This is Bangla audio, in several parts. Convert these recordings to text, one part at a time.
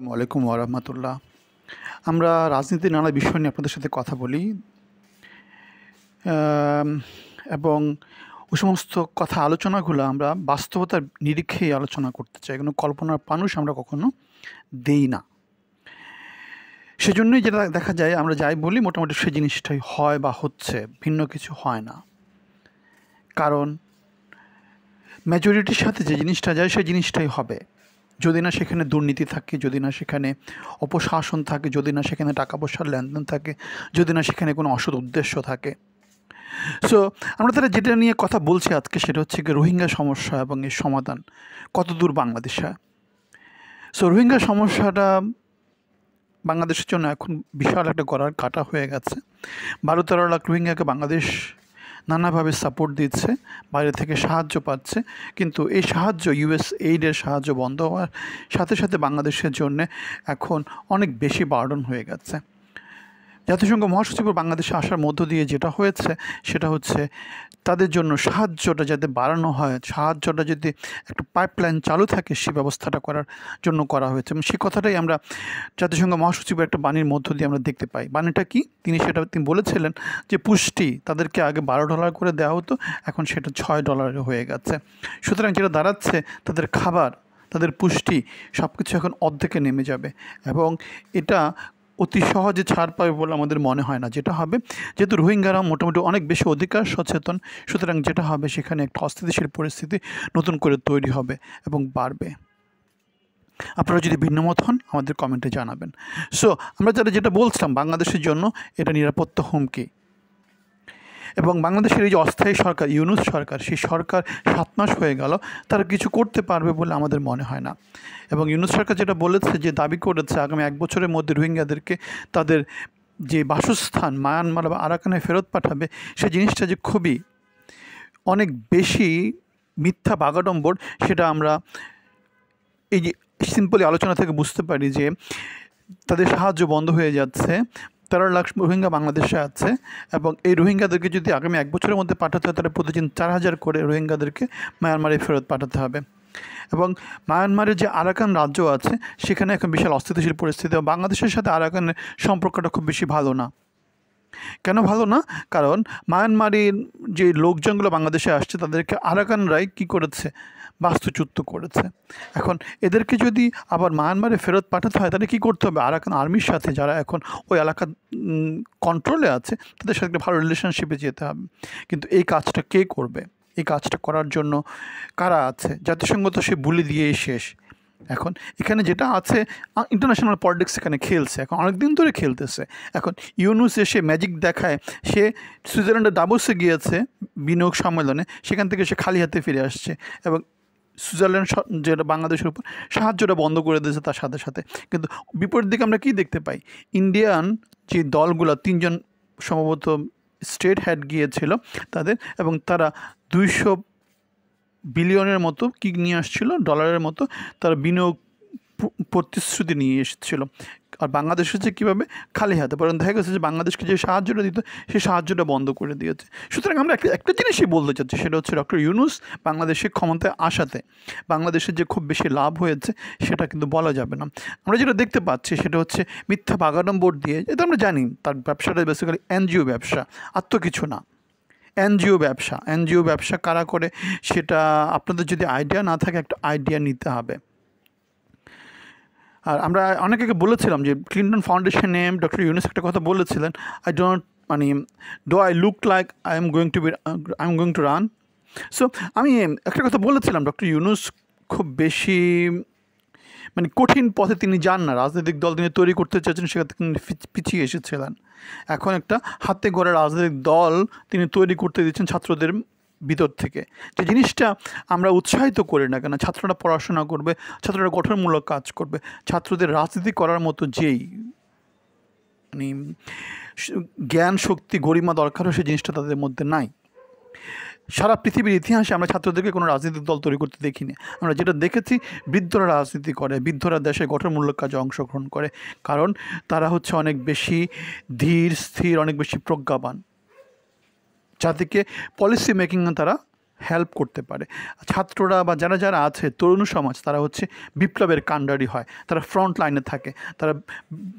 আসসালামু আলাইকুম ওরহমতুল্লাহ। আমরা রাজনীতির নানা বিষয় নিয়ে আপনাদের সাথে কথা বলি আম, এবং ওই সমস্ত কথা আলোচনাগুলো আমরা বাস্তবতার নিরিখেই আলোচনা করতে চাই, কোনো কল্পনার মানুষ আমরা কখনো দেই না। সেজন্যই যেটা দেখা যায়, আমরা যাই বলি মোটামুটি সেই জিনিসটাই হয় বা হচ্ছে, ভিন্ন কিছু হয় না। কারণ মেজরিটির সাথে যে জিনিসটা যায় সেই জিনিসটাই হবে, যদি না সেখানে দুর্নীতি থাকে, যদি না সেখানে অপশাসন থাকে, যদি না সেখানে টাকা পয়সার লেনদেন থাকে, যদি না সেখানে কোনো অসৎ উদ্দেশ্য থাকে। সো আমরা তারা যেটা নিয়ে কথা বলছি আজকে, সেটা হচ্ছে কি রোহিঙ্গা সমস্যা এবং এর সমাধান কতদূর বাংলাদেশে। সো রোহিঙ্গা সমস্যাটা বাংলাদেশের জন্য এখন বিশাল একটা গড়ার কাটা হয়ে গেছে। 12-13 লাখ রোহিঙ্গাকে বাংলাদেশ নানাভাবে সাপোর্ট দিচ্ছে, বাইরে থেকে সাহায্য পাচ্ছে, কিন্তু এই সাহায্য ইউএস এইডের সাহায্য বন্ধ হওয়ার সাথে সাথে বাংলাদেশের জন্য এখন অনেক বেশি বার্ডন হয়ে গেছে। জাতিসংঘ মহাসচিবের বাংলাদেশে আসার মধ্য দিয়ে যেটা হয়েছে সেটা হচ্ছে তাদের জন্য সাহায্যটা যাতে বাড়ানো হয়, সাহায্যটা যদি একটা পাইপলাইন চালু থাকে সে ব্যবস্থাটা করার জন্য করা হয়েছে। এবং সেই কথাটাই আমরা জাতিসংঘ মহাসচিবের একটা বাণীর মধ্য দিয়ে আমরা দেখতে পাই। বাণীটা কি, তিনি বলেছিলেন যে পুষ্টি তাদেরকে আগে $12 করে দেওয়া হতো, এখন সেটা $6 হয়ে গেছে। সুতরাং যেটা দাঁড়াচ্ছে, তাদের খাবার, তাদের পুষ্টি সব কিছু এখন অর্ধেকে নেমে যাবে এবং এটা অতি সহজে ছাড় পাবে বলে আমাদের মনে হয় না। যেটা হবে, যেহেতু রোহিঙ্গারা মোটামুটি অনেক বেশি অধিকার সচেতন, সুতরাং যেটা হবে সেখানে একটা অস্থিতিশীল পরিস্থিতি নতুন করে তৈরি হবে এবং বাড়বে। আপনারা যদি ভিন্নমত হন আমাদের কমেন্টে জানাবেন। সো আমরা যেটা বলছিলাম, বাংলাদেশের জন্য এটা নিরাপত্তা হুমকি। এবং বাংলাদেশের এই যে অস্থায়ী সরকার, ইউনূস সরকার, সেই সরকার 7 মাস হয়ে গেল, তারা কিছু করতে পারবে বলে আমাদের মনে হয় না। এবং ইউনূস সরকার যেটা বলেছে, যে দাবি করেছে আগামী 1 বছরের মধ্যে রোহিঙ্গাদেরকে তাদের যে বাসস্থান মায়ানমার বা আরাকানে ফেরত পাঠাবে, সেই জিনিসটা যে খুবই অনেক বেশি মিথ্যা বাগাড়ম্বর, সেটা আমরা এই যে সিম্পলি আলোচনা থেকে বুঝতে পারি। যে তাদের সাহায্য বন্ধ হয়ে যাচ্ছে, 13 লাখ রোহিঙ্গা বাংলাদেশে আছে এবং এই রোহিঙ্গাদেরকে যদি আগামী 1 বছরের মধ্যে পাঠাতে হয়, তাহলে প্রতিদিন 4000 করে রোহিঙ্গাদেরকে মায়ানমারে ফেরত পাঠাতে হবে। এবং মায়ানমারের যে আরাকান রাজ্য আছে, সেখানে এখন বিশাল অস্থিতিশীল পরিস্থিতি। বাংলাদেশের সাথে আরাকানের সম্পর্কটা খুব বেশি ভালো না। কেন ভালো না? কারণ মায়ানমারের যে লোকজনগুলো বাংলাদেশে আসছে, তাদেরকে আরাকানরাই কী করেছে, বাস্তুচ্যুত করেছে। এখন এদেরকে যদি আবার মায়ানমারে ফেরত পাঠাতে হয়, তাহলে কী করতে হবে? আরাকান আর্মির সাথে, যারা এখন ওই এলাকার কন্ট্রোলে আছে, তাদের সাথে ভালো রিলেশনশিপে যেতে হবে। কিন্তু এই কাজটা কে করবে? এই কাজটা করার জন্য কারা আছে? জাতিসংঘ তো সে বুলি দিয়েই শেষ। এখন এখানে যেটা আছে, ইন্টারন্যাশনাল পলিটিক্স এখানে খেলছে, এখন অনেক দিন ধরে খেলতেছে। এখন ইউনূস এসে ম্যাজিক দেখায়, সে সুইজারল্যান্ডের দাভোসে গিয়েছে বিনিয়োগ সম্মেলনে, সেখান থেকে সে খালি হাতে ফিরে আসছে এবং সুইজারল্যান্ড যেটা বাংলাদেশের উপর সাহায্যটা বন্ধ করে দিয়েছে তার সাথে সাথে। কিন্তু বিপরীত দিকে আমরা কী দেখতে পাই? ইন্ডিয়ান যে দলগুলো, 3জন সম্ভবত স্টেট হেড গিয়েছিল তাদের, এবং তারা 200 বিলিয়নের মতো কি নিয়ে আসছিল, ডলারের মতো তারা বিনিয়োগ প্রতিশ্রুতি নিয়ে এসেছিল। আর বাংলাদেশ হচ্ছে কীভাবে? খালি হাতে। বরং দেখা গেছে যে বাংলাদেশকে যে সাহায্যটা দিত, সেই সাহায্যটা বন্ধ করে দিয়েছে। সুতরাং আমরা একটা জিনিসই বলতে চাচ্ছি, সেটা হচ্ছে ডক্টর ইউনূস বাংলাদেশে ক্ষমতায় আসাতে বাংলাদেশের যে খুব বেশি লাভ হয়েছে সেটা কিন্তু বলা যাবে না। আমরা যেটা দেখতে পাচ্ছি সেটা হচ্ছে মিথ্যা বাগাড়ম্বর দিয়ে, এটা আমরা জানি তার ব্যবসাটা বেসিক্যালি এনজিও ব্যবসা, আর তো কিছু না। এনজিও ব্যবসা কারা করে সেটা আপনাদের যদি আইডিয়া না থাকে, একটা আইডিয়া নিতে হবে। আর আমরা অনেকে বলেছিলাম যে ক্লিন্টন ফাউন্ডেশনে ডক্টর ইউনূস একটা কথা বলেছিলেন, do I look like I am going to run. So আমি একটা কথা বলেছিলাম, ডক্টর ইউনূস খুব বেশি কঠিন পথে তিনি যান না। রাজনৈতিক দল তিনি তৈরি করতে চাইছেন, সেখান থেকে তিনি পিছিয়ে এসেছিলেন। এখন একটা হাতে গড়া রাজনৈতিক দল তিনি তৈরি করতে দিচ্ছেন ছাত্রদের ভিতর থেকে। যে জিনিসটা আমরা উৎসাহিত করি না কেন, ছাত্ররা পড়াশোনা করবে, ছাত্ররা গঠনমূলক কাজ করবে, ছাত্রদের রাজনীতি করার মতো যেই জ্ঞান শক্তি গরিমা দরকার হয়, সেই জিনিসটা তাদের মধ্যে নাই। সারা পৃথিবীর ইতিহাসে আমরা ছাত্রদেরকে কোনো রাজনৈতিক দল তৈরি করতে দেখিনি। আমরা যেটা দেখেছি, বৃদ্ধরা রাজনীতি করে, বৃদ্ধরা দেশে গঠনমূলক কাজে অংশগ্রহণ করে, কারণ তারা হচ্ছে অনেক বেশি ধীর স্থির, অনেক বেশি প্রজ্ঞাবান, জাতিকে পলিসি মেকিংয়ে তারা হেল্প করতে পারে। ছাত্ররা বা যারা যারা আছে তরুণ সমাজ তারা হচ্ছে বিপ্লবের কাণ্ডারি হয়, তারা ফ্রন্ট লাইনে থাকে, তারা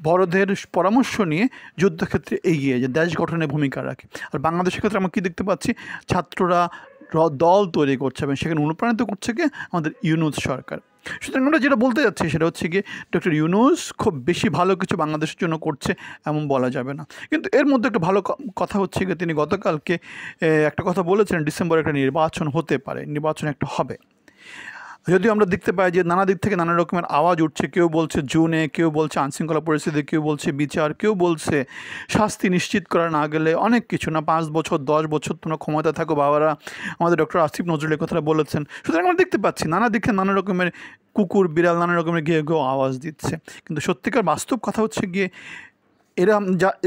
বড়দের পরামর্শ নিয়ে যুদ্ধক্ষেত্রে এগিয়ে যায়, দেশ গঠনে ভূমিকা রাখে। আর বাংলাদেশের ক্ষেত্রে আমরা কী দেখতে পাচ্ছি, ছাত্ররা দল তৈরি করছে এবং সেখানে অনুপ্রাণিত করছে কি আমাদের ইউনূস সরকার। সুতরাং আমরা যেটা বলতে যাচ্ছি সেটা হচ্ছে গিয়ে ডক্টর ইউনূস খুব বেশি ভালো কিছু বাংলাদেশের জন্য করছে এমন বলা যাবে না। কিন্তু এর মধ্যে একটা ভালো কথা হচ্ছে গিয়ে তিনি গতকালকে একটা কথা বলেছেন, ডিসেম্বরে একটা নির্বাচন হতে পারে, নির্বাচন একটা হবে। যদিও আমরা দেখতে পাই যে নানা দিক থেকে নানা রকমের আওয়াজ উঠছে, কেউ বলছে জুনে, কেউ বলছে আইনশৃঙ্খলা পরিস্থিতি, কেউ বলছে বিচার, কেউ বলছে শাস্তি নিশ্চিত করা না গেলে অনেক কিছু, না 5 বছর 10 বছর তোমরা ক্ষমতা থাকো বাবারা, আমাদের ডক্টর আসিফ নজরুল কথাটা বলেছেন। সুতরাং আমরা দেখতে পাচ্ছি নানা দিকে নানা রকমের কুকুর বিড়াল নানা রকমের গিয়ে আওয়াজ দিচ্ছে। কিন্তু সত্যিকার বাস্তব কথা হচ্ছে গিয়ে এরা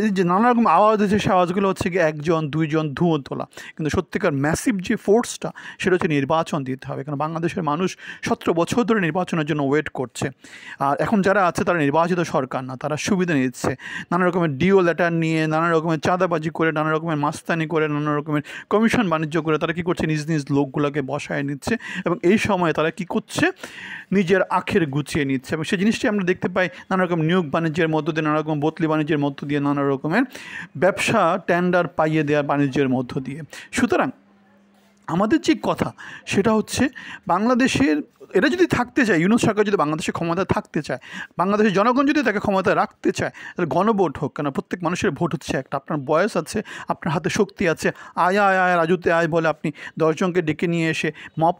এই যে নানা রকম আওয়াজ আছে, সে আওয়াজগুলো হচ্ছে গিয়ে 1 জন 2 জন ধুঁয়ো তোলা। কিন্তু সত্যিকার ম্যাসিভ যে ফোর্সটা সেটা হচ্ছে নির্বাচন দিতে হবে, কারণ বাংলাদেশের মানুষ 17 বছর ধরে নির্বাচনের জন্য ওয়েট করছে। আর এখন যারা আছে তারা নির্বাচিত সরকার না, তারা সুবিধা নিচ্ছে নানা রকমের ডিও লেটার নিয়ে, নানা রকমের চাঁদাবাজি করে, নানা রকমের মাস্তানি করে, নানা রকমের কমিশন বাণিজ্য করে তারা কী করছে, নিজ নিজ লোকগুলোকে বসায় নিচ্ছে এবং এই সময়ে তারা কী করছে, নিজের আখের গুছিয়ে নিচ্ছে। এবং সেই জিনিসটি আমরা দেখতে পাই নানা রকম নিয়োগ বাণিজ্যের মধ্য দিয়ে, নানা রকম বদলি বাণিজ্যের মধ্য দিয়ে, নানা রকমের ব্যবসা টেন্ডার পাইয়ে দেওয়ার বাণিজ্যের মধ্য দিয়ে। সুতরাং আমাদের যে কথা সেটা হচ্ছে বাংলাদেশের এটা যদি থাকতে চায়, ইউনূস সরকার যদি বাংলাদেশে ক্ষমতা থাকতে চায়, বাংলাদেশের জনগণ যদি তাকে ক্ষমতা রাখতে চায়, তাহলে গণভোট হোক। কেন প্রত্যেক মানুষের ভোট হচ্ছে একটা, আপনার বয়স আছে, আপনার হাতে শক্তি আছে, আয় আয় আয় রাজুতে আয় বলে আপনি 10 জনকে ডেকে নিয়ে এসে মব